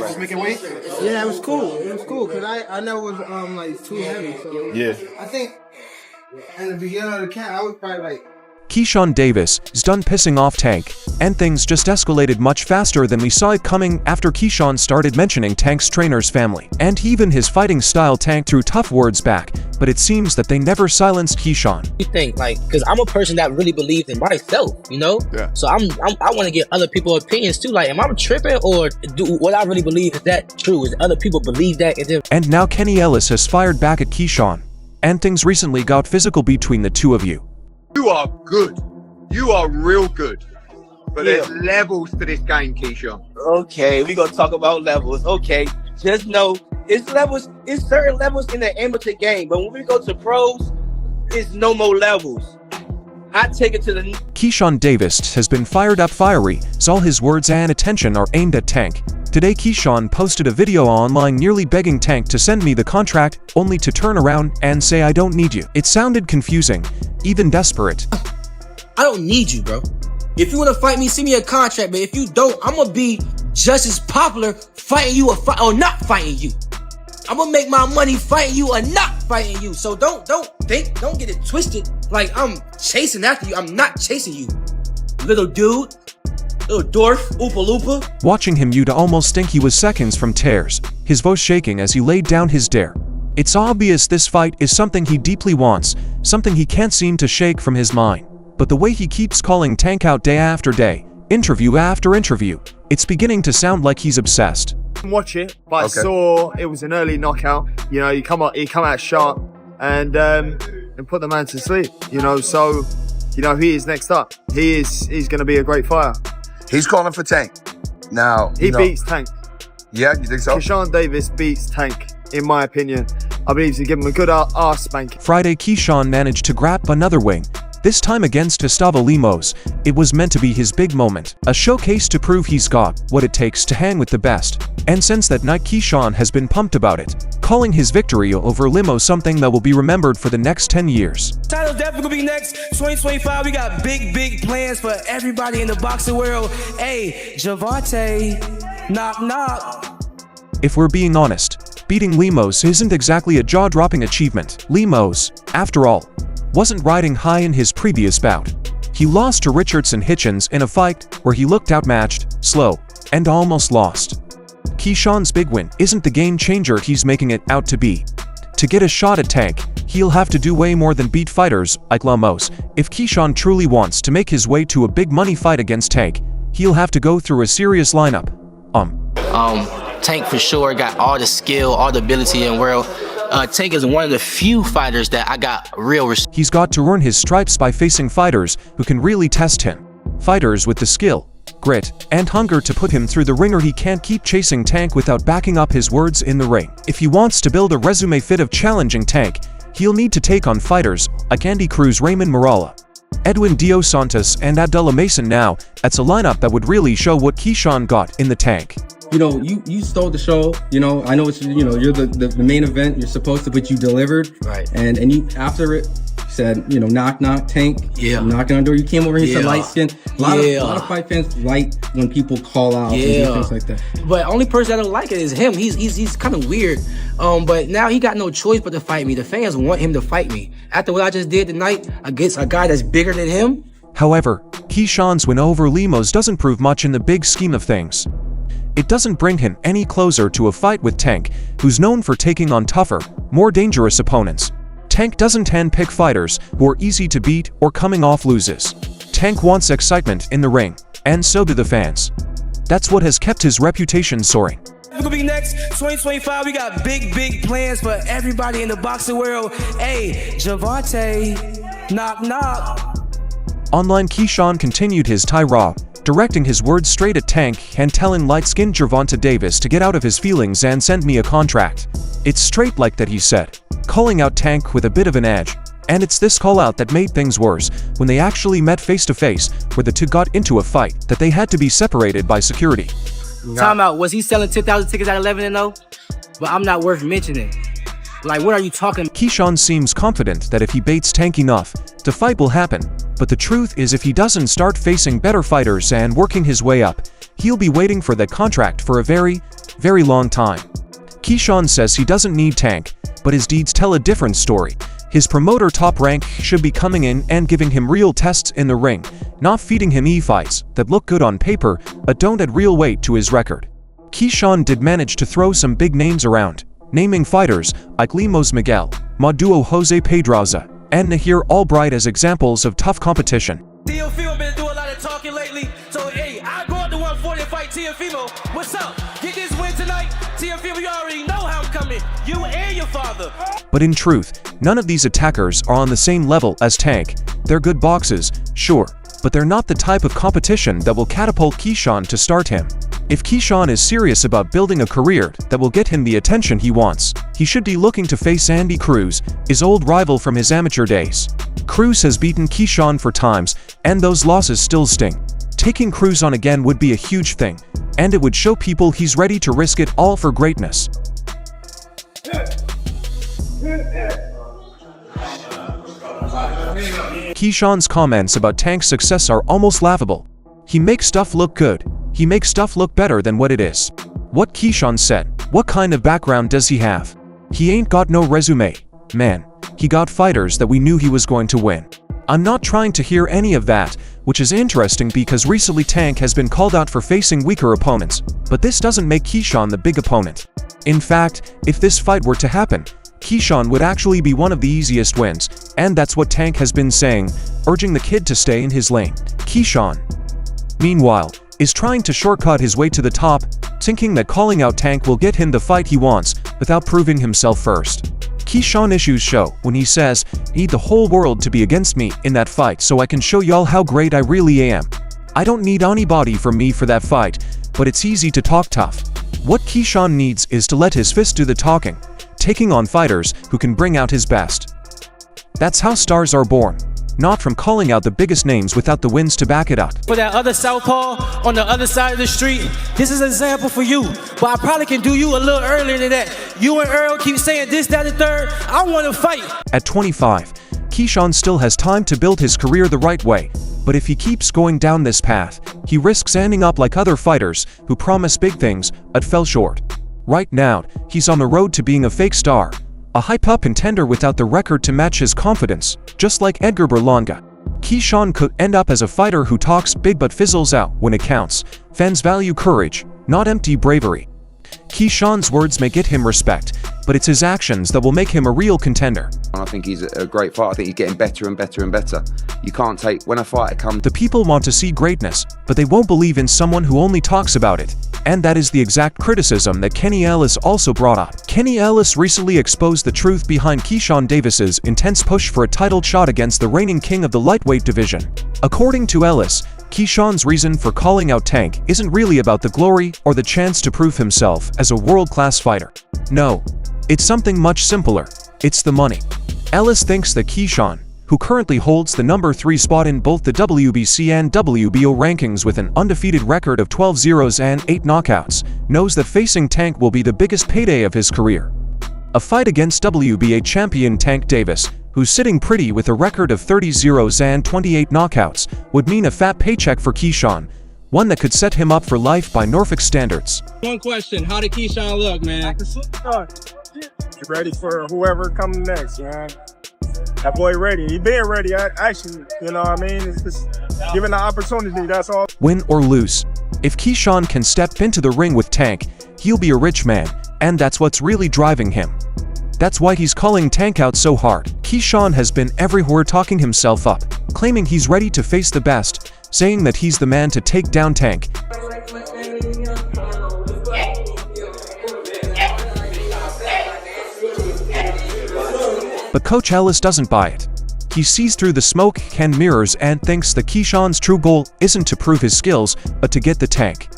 Tank was making weight? Yeah, it was cool. It was cool because I never was like too heavy. So yeah. I think in the beginning of the camp, I was probably like. Keyshawn Davis is done pissing off Tank, and things just escalated much faster than we saw it coming after Keyshawn started mentioning Tank's trainer's family. And even his fighting style, Tank threw tough words back, but it seems that they never silenced Keyshawn. You think, like, because I'm a person that really believes in myself, you know? Yeah. So I want to get other people's opinions too. Like, am I tripping, or do what I really believe, is that true? Is other people believe that? And now Kenny Ellis has fired back at Keyshawn, and things recently got physical between the two of you. You are good. You are real good. But there's levels to this game, Keyshawn. Okay, we gonna talk about levels. Okay, just know it's levels. It's certain levels in the amateur game, but when we go to pros, it's no more levels. I take it to the. Keyshawn Davis has been fired up fiery, so all his words and attention are aimed at Tank. Today Keyshawn posted a video online nearly begging Tank to send me the contract, only to turn around and say I don't need you. It sounded confusing, even desperate. I don't need you, bro. If you want to fight me, send me a contract, but if you don't, I'm going to be just as popular fighting you or not fighting you. I'm going to make my money fighting you or not fighting you. So don't get it twisted like I'm chasing after you. I'm not chasing you. Little dude. Little dwarf, Oopa Loopa. Watching him, you'd almost think he was seconds from tears, his voice shaking as he laid down his dare. It's obvious this fight is something he deeply wants, something he can't seem to shake from his mind. But the way he keeps calling Tank out day after day, interview after interview, it's beginning to sound like he's obsessed. Watch it, but I saw it was an early knockout. You know, he come out sharp and put the man to sleep. You know, so you know he is next up. He's going to be a great fighter. He's calling for Tank. Now he beats Tank. Yeah, you think so? Keyshawn Davis beats Tank, in my opinion. I believe he's given him a good arse spanking. Friday, Keyshawn managed to grab another wing, this time against Gustavo Lemos. It was meant to be his big moment, a showcase to prove he's got what it takes to hang with the best. And since that night, Keyshawn has been pumped about it, calling his victory over Lemos something that will be remembered for the next 10 years. Title's definitely gonna be next. 2025, we got big plans for everybody in the boxing world. Hey, Gervonta, knock knock. If we're being honest, beating Lemos isn't exactly a jaw-dropping achievement. Lemos, after all, wasn't riding high in his previous bout. He lost to Richardson Hitchens in a fight where he looked outmatched, slow, and almost lost. Keyshawn's big win isn't the game changer he's making it out to be. To get a shot at Tank, he'll have to do way more than beat fighters like Lemos. If Keyshawn truly wants to make his way to a big money fight against Tank, he'll have to go through a serious lineup. Tank for sure got all the skill, all the ability in the world. Tank is one of the few fighters that I got real respect. He's got to earn his stripes by facing fighters who can really test him. Fighters with the skill, grit, and hunger to put him through the ringer. He can't keep chasing Tank without backing up his words in the ring. If he wants to build a resume fit of challenging Tank, he'll need to take on fighters like Andy Cruz, Raymond Morala, Edwin Dos Santos, and Abdullah Mason. Now, that's a lineup that would really show what Keyshawn got in the tank. You know, you stole the show. You know, I know it's, you know, you're the main event. You're supposed to, but you delivered. Right. And you, after it, said, you know, knock knock, Tank. Yeah. Knocking on the door. You came over here, said light skin. A lot of fight fans like when people call out and do things like that. But only person that don't like it is him. He's kind of weird. But now he got no choice but to fight me. The fans want him to fight me. After what I just did tonight against a guy that's bigger than him. However, Keyshawn's win over Lemos doesn't prove much in the big scheme of things. It doesn't bring him any closer to a fight with Tank, who's known for taking on tougher, more dangerous opponents. Tank doesn't handpick fighters who are easy to beat or coming off loses. Tank wants excitement in the ring, and so do the fans. That's what has kept his reputation soaring. We're gonna be next. 2025, we got big plans for everybody in the boxing world. Hey, Gervonta, knock knock. Online, Keyshawn continued his tirade, directing his words straight at Tank and telling light-skinned Gervonta Davis to get out of his feelings and send me a contract. It's straight like that, he said, calling out Tank with a bit of an edge. And it's this call-out that made things worse when they actually met face-to-face, where the two got into a fight that they had to be separated by security. Time out. Was he selling 10,000 tickets at 11-0? But I'm not worth mentioning. Like, what are you talking? Keyshawn seems confident that if he baits Tank enough, the fight will happen. But the truth is, if he doesn't start facing better fighters and working his way up, He'll be waiting for that contract for a very, very long time. Keyshawn says he doesn't need Tank, but his deeds tell a different story. His promoter Top Rank should be coming in and giving him real tests in the ring, not feeding him e-fights that look good on paper but don't add real weight to his record. Keyshawn did manage to throw some big names around, naming fighters like Lemos Miguel, Maduo Jose Pedraza, and Nahir Albright as examples of tough competition. Teofimo been doing a lot of talking lately, so hey, I go out to 140 and fight Teofimo. What's up? Get this win tonight. Teofimo, you already know how I'm coming. You and your father. But in truth, none of these attackers are on the same level as Tank. They're good boxes, sure, but they're not the type of competition that will catapult Keyshawn to start him. If Keyshawn is serious about building a career that will get him the attention he wants, he should be looking to face Andy Cruz, his old rival from his amateur days. Cruz has beaten Keyshawn 4 times, and those losses still sting. Taking Cruz on again would be a huge thing, and it would show people he's ready to risk it all for greatness. Keyshawn's comments about Tank's success are almost laughable. He makes stuff look good. He makes stuff look better than what it is. What Keyshawn said, what kind of background does he have? He ain't got no resume, man. He got fighters that we knew he was going to win. I'm not trying to hear any of that, which is interesting because recently Tank has been called out for facing weaker opponents, but this doesn't make Keyshawn the big opponent. In fact, if this fight were to happen, Keyshawn would actually be one of the easiest wins, and that's what Tank has been saying, urging the kid to stay in his lane. Keyshawn, meanwhile, is trying to shortcut his way to the top, thinking that calling out Tank will get him the fight he wants without proving himself first. Keyshawn issues show when he says, "Need the whole world to be against me in that fight so I can show y'all how great I really am. I don't need anybody from me for that fight, but it's easy to talk tough." What Keyshawn needs is to let his fist do the talking, taking on fighters who can bring out his best. That's how stars are born, not from calling out the biggest names without the wins to back it up. For that other southpaw on the other side of the street, this is an example for you, but I probably can do you a little earlier than that. You and Earl keep saying this, that, and third. I want to fight. At 25, Keyshawn still has time to build his career the right way, but if he keeps going down this path, he risks ending up like other fighters who promise big things but fell short. Right now, he's on the road to being a fake star, a hype-up contender without the record to match his confidence, just like Edgar Berlanga. Keyshawn could end up as a fighter who talks big but fizzles out when it counts. Fans value courage, not empty bravery. Keyshawn's words may get him respect, but it's his actions that will make him a real contender. I think he's a great fighter. I think he's getting better and better and better. You can't take, when a fighter comes... The people want to see greatness, but they won't believe in someone who only talks about it. And that is the exact criticism that Kenny Ellis also brought up. Kenny Ellis recently exposed the truth behind Keyshawn Davis's intense push for a title shot against the reigning king of the lightweight division. According to Ellis, Keyshawn's reason for calling out Tank isn't really about the glory or the chance to prove himself as a world-class fighter. No, it's something much simpler. It's the money. Ellis thinks that Keyshawn, who currently holds the number 3 spot in both the WBC and WBO rankings with an undefeated record of 12 zeros and 8 knockouts, knows that facing Tank will be the biggest payday of his career. A fight against WBA champion Tank Davis, who's sitting pretty with a record of 30 zeros and 28 knockouts, would mean a fat paycheck for Keyshawn, one that could set him up for life by Norfolk standards. One question, how did Keyshawn look, man? You ready for whoever comes next, man? That boy ready. He been ready, actually, you know what I mean? It's just given the opportunity, that's all. Win or lose, if Keyshawn can step into the ring with Tank, he'll be a rich man, and that's what's really driving him. That's why he's calling Tank out so hard. Keyshawn has been everywhere talking himself up, claiming he's ready to face the best, saying that he's the man to take down Tank. But Coach Ellis doesn't buy it. He sees through the smoke and mirrors and thinks that Keyshawn's true goal isn't to prove his skills, but to get the Tank.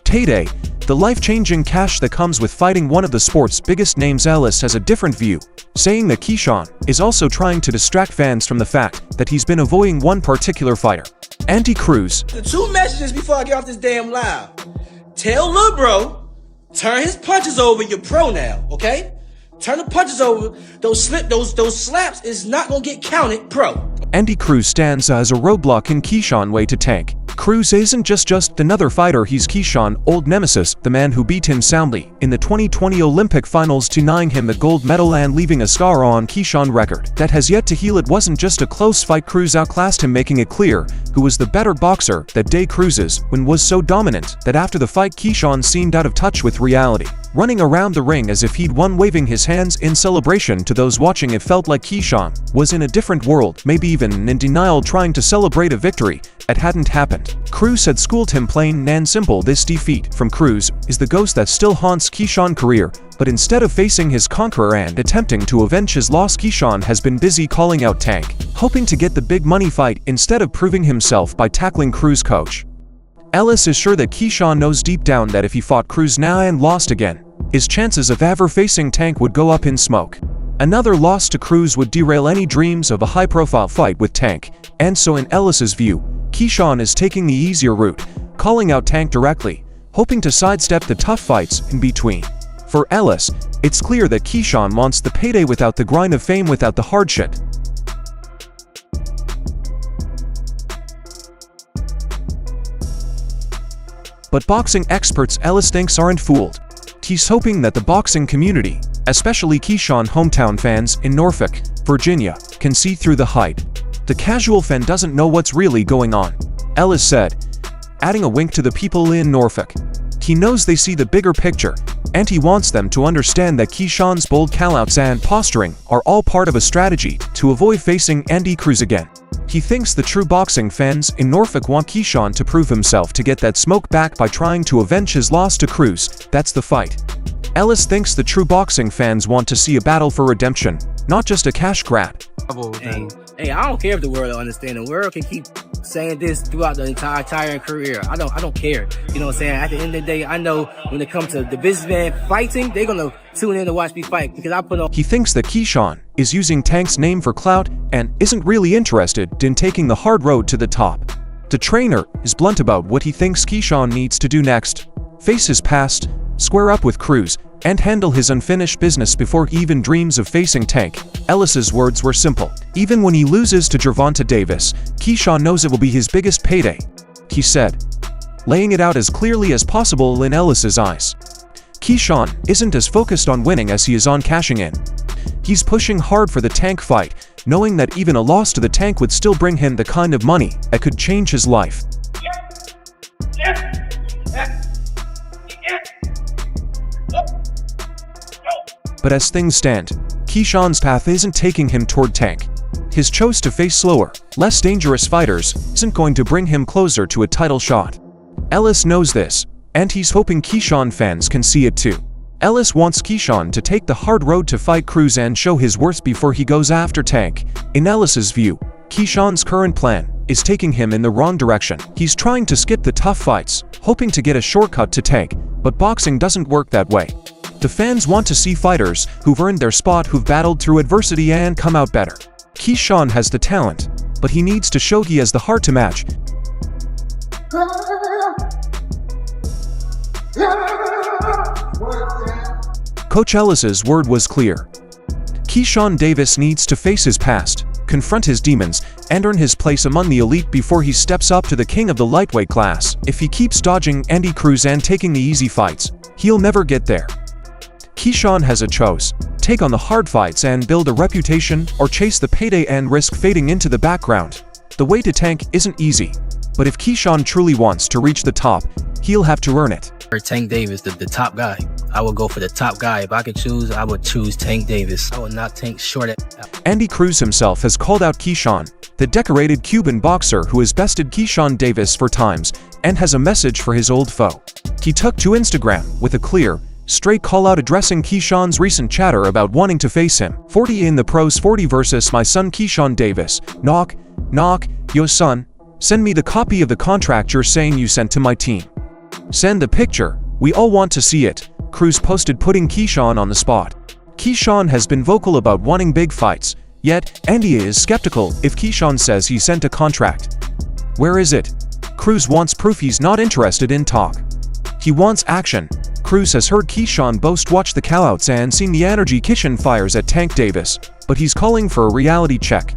Payday, the life-changing cash that comes with fighting one of the sport's biggest names. Ellis has a different view, saying that Keyshawn is also trying to distract fans from the fact that he's been avoiding one particular fighter, Andy Cruz. The 2 messages before I get off this damn live. Tell Lil Bro, turn his punches over, you're pro now, okay? Turn the punches over, those slaps is not gonna get counted pro. Andy Cruz stands as a roadblock in Keyshawn's way to Tank, Cruz isn't just another fighter, he's Keyshawn, old nemesis, the man who beat him soundly in the 2020 Olympic finals, denying him the gold medal and leaving a scar on Keyshawn record that has yet to heal. It wasn't just a close fight, Cruz outclassed him, making it clear who was the better boxer that day. Cruz's win was so dominant that after the fight Keyshawn seemed out of touch with reality, running around the ring as if he'd won, waving his hands in celebration. To those watching, it felt like Keyshawn was in a different world, maybe even in denial, trying to celebrate a victory that hadn't happened. Cruz had schooled him, plain and simple. This defeat from Cruz is the ghost that still haunts Keyshawn's career, but instead of facing his conqueror and attempting to avenge his loss, Keyshawn has been busy calling out Tank, hoping to get the big money fight instead of proving himself by tackling Cruz. Coach Ellis is sure that Keyshawn knows deep down that if he fought Cruz now and lost again, his chances of ever facing Tank would go up in smoke. Another loss to Cruz would derail any dreams of a high-profile fight with Tank, and so in Ellis's view, Keyshawn is taking the easier route, calling out Tank directly, hoping to sidestep the tough fights in between. For Ellis, it's clear that Keyshawn wants the payday without the grind of fame, without the hard shit. But boxing experts Ellis thinks aren't fooled. He's hoping that the boxing community, especially Keyshawn hometown fans in Norfolk, Virginia, can see through the hype. The casual fan doesn't know what's really going on, Ellis said, adding a wink to the people in Norfolk. He knows they see the bigger picture, and he wants them to understand that Keyshawn's bold callouts and posturing are all part of a strategy to avoid facing Andy Cruz again. He thinks the true boxing fans in Norfolk want Keyshawn to prove himself, to get that smoke back by trying to avenge his loss to Cruz. That's the fight. Ellis thinks the true boxing fans want to see a battle for redemption, not just a cash grab. Hey, I don't care if the world don't understand. The world can keep saying this throughout the entire career. I don't care. You know what I'm saying? At the end of the day, I know when it comes to the businessman fighting, they're gonna tune in to watch me fight because I put on. He thinks that Keyshawn is using Tank's name for clout and isn't really interested in taking the hard road to the top. The trainer is blunt about what he thinks Keyshawn needs to do next: face his past, square up with Cruz, and handle his unfinished business before he even dreams of facing Tank. Ellis's words were simple. Even when he loses to Gervonta Davis, Keyshawn knows it will be his biggest payday, he said, laying it out as clearly as possible in Ellis's eyes. Keyshawn isn't as focused on winning as he is on cashing in. He's pushing hard for the Tank fight, knowing that even a loss to the Tank would still bring him the kind of money that could change his life. But as things stand, Keyshawn's path isn't taking him toward Tank. His choice to face slower, less dangerous fighters isn't going to bring him closer to a title shot. Ellis knows this, and he's hoping Keyshawn fans can see it too. Ellis wants Keyshawn to take the hard road to fight Cruz and show his worth before he goes after Tank. In Ellis's view, Keyshawn's current plan is taking him in the wrong direction. He's trying to skip the tough fights, hoping to get a shortcut to Tank, but boxing doesn't work that way. The fans want to see fighters who've earned their spot, who've battled through adversity and come out better. Keyshawn has the talent, but he needs to show he has the heart to match. Coach Ellis's word was clear. Keyshawn Davis needs to face his past, confront his demons, and earn his place among the elite before he steps up to the king of the lightweight class. If he keeps dodging Andy Cruz and taking the easy fights, he'll never get there. Keyshawn has a choice: take on the hard fights and build a reputation, or chase the payday and risk fading into the background. The way to Tank isn't easy, but if Keyshawn truly wants to reach the top, he'll have to earn it. For Tank Davis, the top guy. I would go for the top guy. If I could choose, I would choose Tank Davis. I would not Tank short at. Andy Cruz himself has called out Keyshawn, the decorated Cuban boxer who has bested Keyshawn Davis 4 times, and has a message for his old foe. He took to Instagram with a clear, straight call-out addressing Keyshawn's recent chatter about wanting to face him. 40 in the pros, 40 versus my son Keyshawn Davis. Knock, knock, yo son, send me the copy of the contract you're saying you sent to my team. Send the picture, we all want to see it, Cruz posted, putting Keyshawn on the spot. Keyshawn has been vocal about wanting big fights, yet Andy is skeptical if Keyshawn says he sent a contract. Where is it? Cruz wants proof he's not interested in talk. He wants action. Cruz has heard Keyshawn boast watch the callouts and seen the energy Keyshawn fires at Tank Davis, but he's calling for a reality check.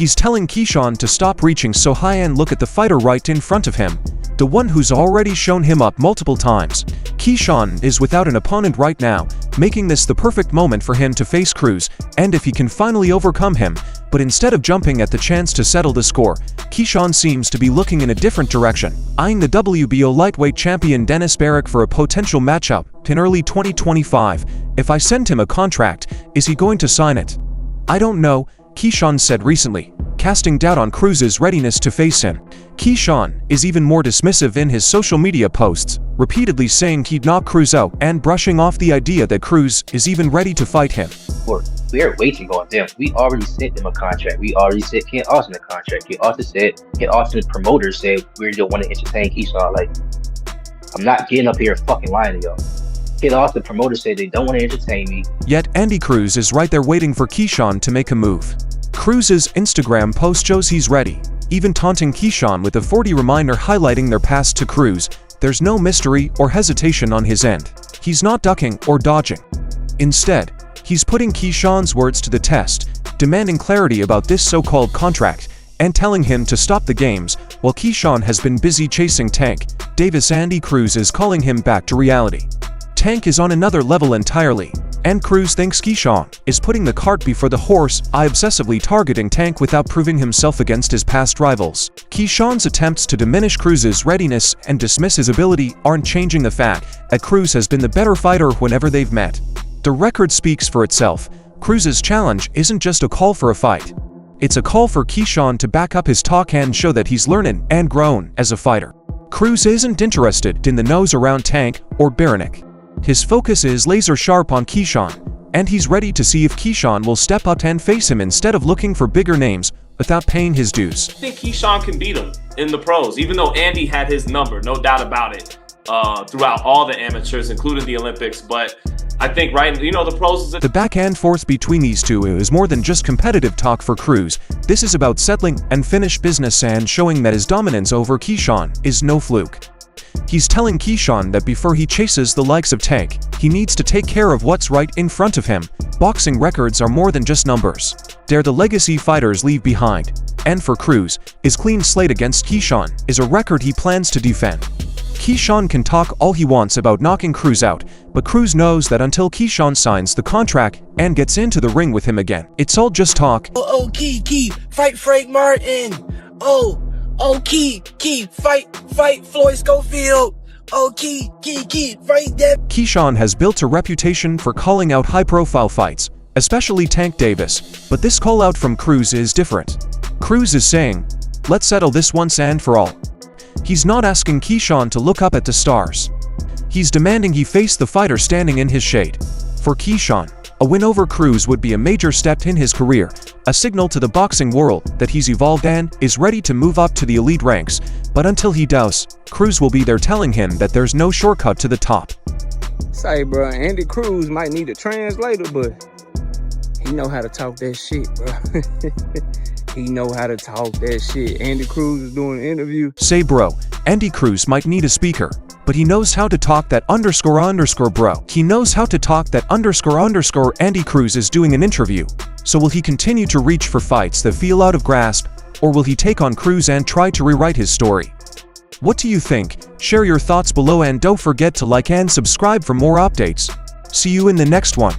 He's telling Keyshawn to stop reaching so high and look at the fighter right in front of him, the one who's already shown him up multiple times. Keyshawn is without an opponent right now, making this the perfect moment for him to face Cruz, and if he can finally overcome him, but instead of jumping at the chance to settle the score, Keyshawn seems to be looking in a different direction, eyeing the WBO lightweight champion Dennis Barrick for a potential matchup in early 2025. If I send him a contract, is he going to sign it? I don't know, Keyshawn said recently, casting doubt on Cruz's readiness to face him. Keyshawn is even more dismissive in his social media posts, repeatedly saying he'd knock Cruz out and brushing off the idea that Cruz is even ready to fight him. We are waiting on them. We already sent them a contract. We already sent Ken Austin a contract. Ken Austin's promoter said we don't want to entertain Keyshawn. Like, I'm not getting up here fucking lying to y'all. Ken Austin promoter said they don't want to entertain me. Yet Andy Cruz is right there waiting for Keyshawn to make a move. Cruz's Instagram post shows he's ready, even taunting Keyshawn with a 40 reminder highlighting their past to Cruz. There's no mystery or hesitation on his end. He's not ducking or dodging. Instead, he's putting Keyshawn's words to the test, demanding clarity about this so-called contract, and telling him to stop the games. While Keyshawn has been busy chasing Tank Davis, Andy Cruz is calling him back to reality. Tank is on another level entirely, and Cruz thinks Keyshawn is putting the cart before the horse, obsessively targeting Tank without proving himself against his past rivals. Keyshawn's attempts to diminish Cruz's readiness and dismiss his ability aren't changing the fact that Cruz has been the better fighter whenever they've met. The record speaks for itself. Cruz's challenge isn't just a call for a fight. It's a call for Keyshawn to back up his talk and show that he's learning and grown as a fighter. Cruz isn't interested in the nose around Tank or Baranek. His focus is laser sharp on Keyshawn, and he's ready to see if Keyshawn will step up and face him instead of looking for bigger names without paying his dues. I think Keyshawn can beat him in the pros, even though Andy had his number, no doubt about it, throughout all the amateurs, including the Olympics. But I think the pros is the back and forth between these two is more than just competitive talk for Cruz. This is about settling and finish business and showing that his dominance over Keyshawn is no fluke. He's telling Keyshawn that before he chases the likes of Tank, he needs to take care of what's right in front of him. Boxing records are more than just numbers. They're the legacy fighters leave behind. And for Cruz, his clean slate against Keyshawn is a record he plans to defend. Keyshawn can talk all he wants about knocking Cruz out, but Cruz knows that until Keyshawn signs the contract and gets into the ring with him again, it's all just talk. Key, fight Frank Martin. Key, fight Floyd Schofield. Key, fight that. Keyshawn has built a reputation for calling out high-profile fights, especially Tank Davis, but this call-out from Cruz is different. Cruz is saying, let's settle this once and for all. He's not asking Keyshawn to look up at the stars. He's demanding he face the fighter standing in his shade. For Keyshawn, a win over Cruz would be a major step in his career, a signal to the boxing world that he's evolved and is ready to move up to the elite ranks. But until he does, Cruz will be there telling him that there's no shortcut to the top. Say, bro, Andy Cruz might need a translator, but he know how to talk that shit, bro. He know how to talk that shit. Andy Cruz is doing an interview. Say, bro, Andy Cruz might need a speaker, but he knows how to talk that _ bro. He knows how to talk that _ Andy Cruz is doing an interview. So will he continue to reach for fights that feel out of grasp, or will he take on Cruz and try to rewrite his story? What do you think? Share your thoughts below and don't forget to like and subscribe for more updates. See you in the next one.